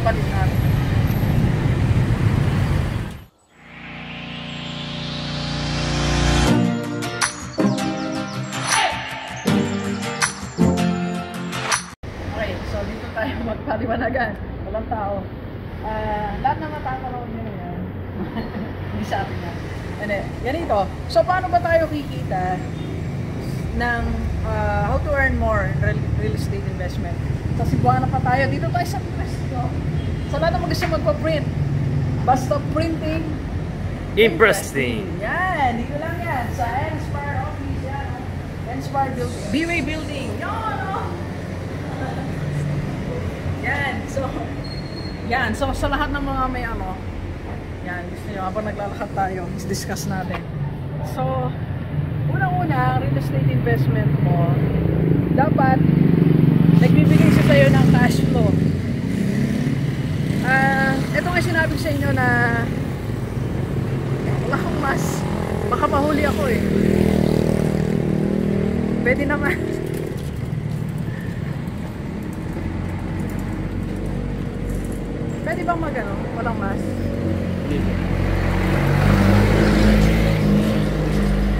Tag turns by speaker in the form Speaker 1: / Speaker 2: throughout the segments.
Speaker 1: palit natin. Okay, so dito tayo magpaliwanagan. Walang tao. Lahat ng matakaroon nyo yan. Hindi sa atin yan. Ganito. So paano ba tayo kikita ng how to earn more in real estate investment? Sa Cebuana pa tayo. Dito tayo sa Presto. Sa lahat ng gusto magpa-print. Basta printing
Speaker 2: interesting.
Speaker 1: Yan. Dito lang yan. Sa Inspire Office. Yan. Inspire Building. B-Way Building. Yan. Oh. Yan. So sa lahat ng mga may yan, gusto nyo, habang naglalakad tayo, discuss natin. So, unang-una, real estate investment mo, dapat nagbibigay siya sa'yo ng cash flow. Ito nga sinabi sa inyo na wala akong mas, baka mahuli ako eh. Pwede naman. Pwede bang walang mas?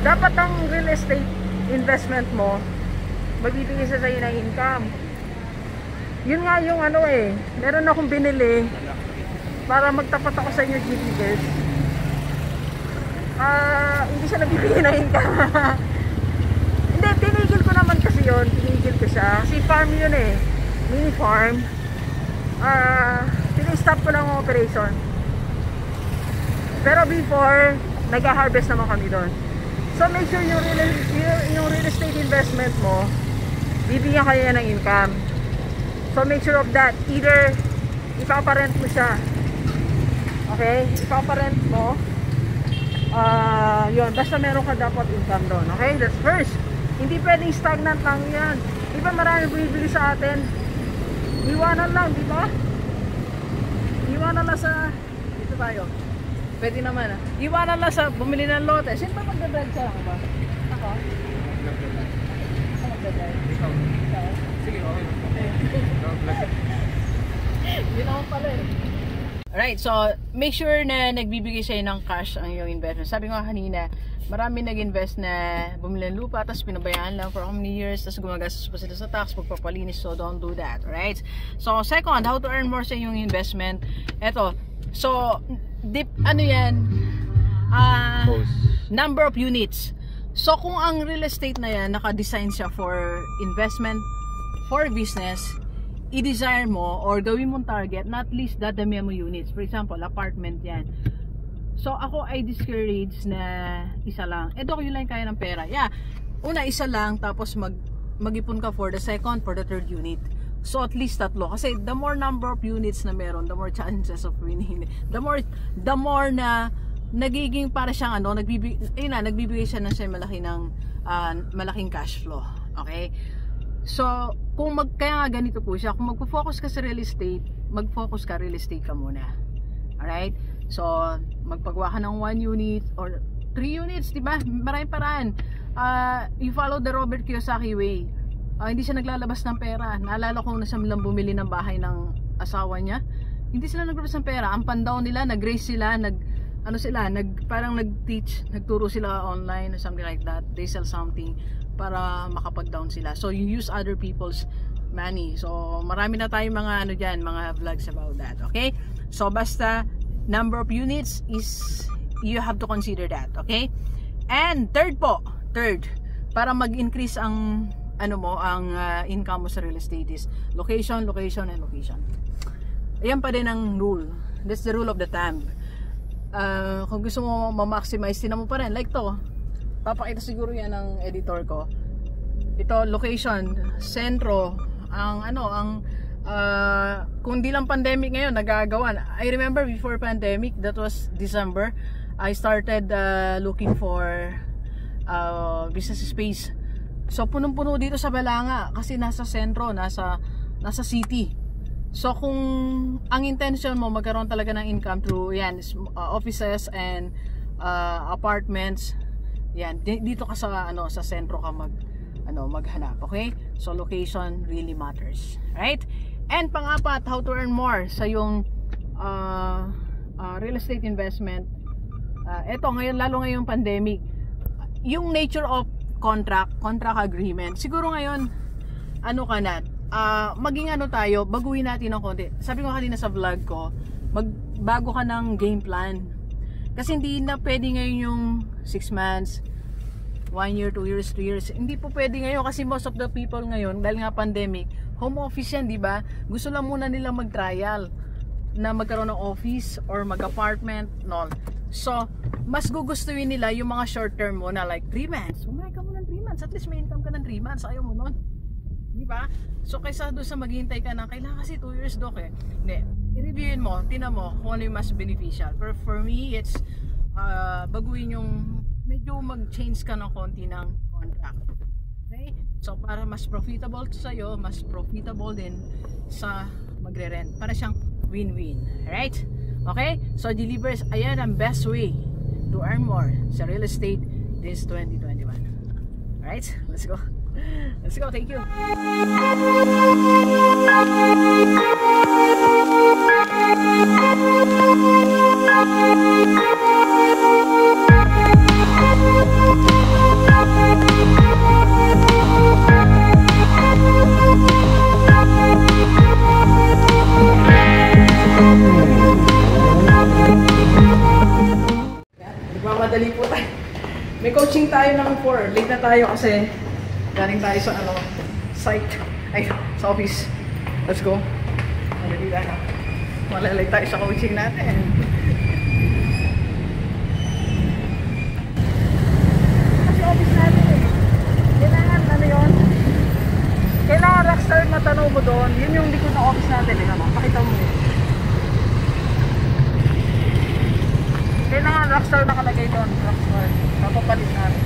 Speaker 1: Dapat ang real estate investment mo magbibigay sa sa'yo ng income. Yun nga yung meron akong binili para magtapat ako sa inyo GTVers. Hindi siya nagbibigay ng income. Hindi, tinigil ko naman kasi yun. Tinigil ko siya kasi farm yun mini farm. Stop ko lang ang operation. Pero before, nag-harvest naman kami doon. So make sure yung real estate investment mo, bibigyan kaya ng income. So make sure of that. Either ipaparent mo siya. Okay? Ipaparent mo. Yun. Basta meron ka dapat income doon. Okay? That's first. Hindi pwedeng stagnant lang yan. Diba marami bumibili sa atin? Iwanan lang, di ba? Iwanan lang sa dito tayo. Pwede naman Iwanan lang sa bumili ng lote. Sino ba magdadrive sa ako ba? Ako? Ako magdadrive? Ikaw? Sige, okay. Yun naman pala Alright, so make sure na nagbibigay sa'yo ng cash ang iyong investment. Sabi ko kanina, marami nag-invest na bumili ng lupa tapos pinabayaan lang for how many years tapos gumagastos pa sila sa tax, pagpapalinis. So don't do that, alright? So second, how to earn more sa iyong investment. Eto, so number of units. So kung ang real estate na yan naka-design siya for investment, for business, i-desire mo or gawin mong target na at least dadamihan mo units. For example, apartment yan. So ako ay discourage na isa lang. Ito yun lang kaya ng pera. Yeah. Una isa lang tapos mag-ipon ka for the second, for the third unit. So at least tatlo. Kasi the more number of units na meron, the more chances of winning. The more na nagiging para siyang nagbibigay siya ng malaking cash flow. Okay? So kung kaya nga ganito po siya, kung magpo-focus ka sa real estate, mag-focus ka real estate ka muna. Alright? So magpagawa ka ng 1 unit or 3 units, di ba? Maraming paraan. You follow the Robert Kiyosaki way. Hindi siya naglalabas ng pera. Naalala ko na siya lang bumili ng bahay ng asawa niya. Hindi sila naglabas ng pera. Ang pandaw nila, nag-raise sila, parang nag-teach, nagturo sila online or something like that. They sell something para makapag-down sila. So you use other people's money. So marami na tayong mga mga vlogs about that. Okay? So basta number of units is you have to consider that. Okay? And third, para mag-increase ang income mo sa real estate is location, location, and location. Ayan pa din ang rule. That's the rule of the thumb. Kung gusto mo ma-maximize, tinan mo pa rin. Like to, papakita siguro yan ng editor ko. Ito, location, sentro, kung di lang pandemic ngayon, nagagawan. I remember before pandemic, that was December, I started looking for business space. So punong-puno dito sa Balanga kasi nasa sentro, nasa city. So kung ang intention mo magkaroon talaga ng income through offices and apartments, dito ka sa sentro ka maghanap, okay? So location really matters, right? And pang-apat, how to earn more sa yung real estate investment. Eto ngayon, lalo ngayong pandemic, yung nature of contract agreement. Siguro ngayon, ano ka na, maging ano tayo, baguhin natin ng konti. Sabi ko kanina sa vlog ko, magbago ka ng game plan. Kasi hindi na pwede ngayon yung 6 months, 1 year, 2 years, 3 years. Hindi po pwede ngayon kasi most of the people ngayon, dahil nga pandemic, home office yan, di ba? Gusto lang muna nila mag-trial na magkaroon ng office or mag-apartment, no. So, mas gugustuhin nila yung mga short term mo na like 3 months. Umay ka mo ng 3 months. At least may income ka ng 3 months. Ayaw mo nun. Di ba? So, kaysa doon sa maghihintay ka na, kailangan kasi 2 years doc eh. Hindi. I-reviewin mo, tinan mo kung ano yung mas beneficial. Pero for me, it's baguhin yung medyo mag-change ka ng konti ng contract. Okay? So, para mas profitable to sa'yo, mas profitable din sa magre-rent. Para siyang win-win. Alright? Okay? So, Delivers, ayan ang best way to earn more sa real estate this 2021. Alright? Let's go. Let's go. Thank you. Nagmamadali po tayo. May coaching tayo ng 4. Late na tayo kasi galing tayo sa site. Ay, sa office. Let's go. Madali tayo. Malalay tayo sa coaching natin. Kasi office natin eh. Kailangan ano yun? Kailangan rockstar na tanong mo doon. Yun yung likod ng office natin eh. Pakita mo eh. Kailangan rockstar nakalagay doon. Rockstar. Papapalit natin.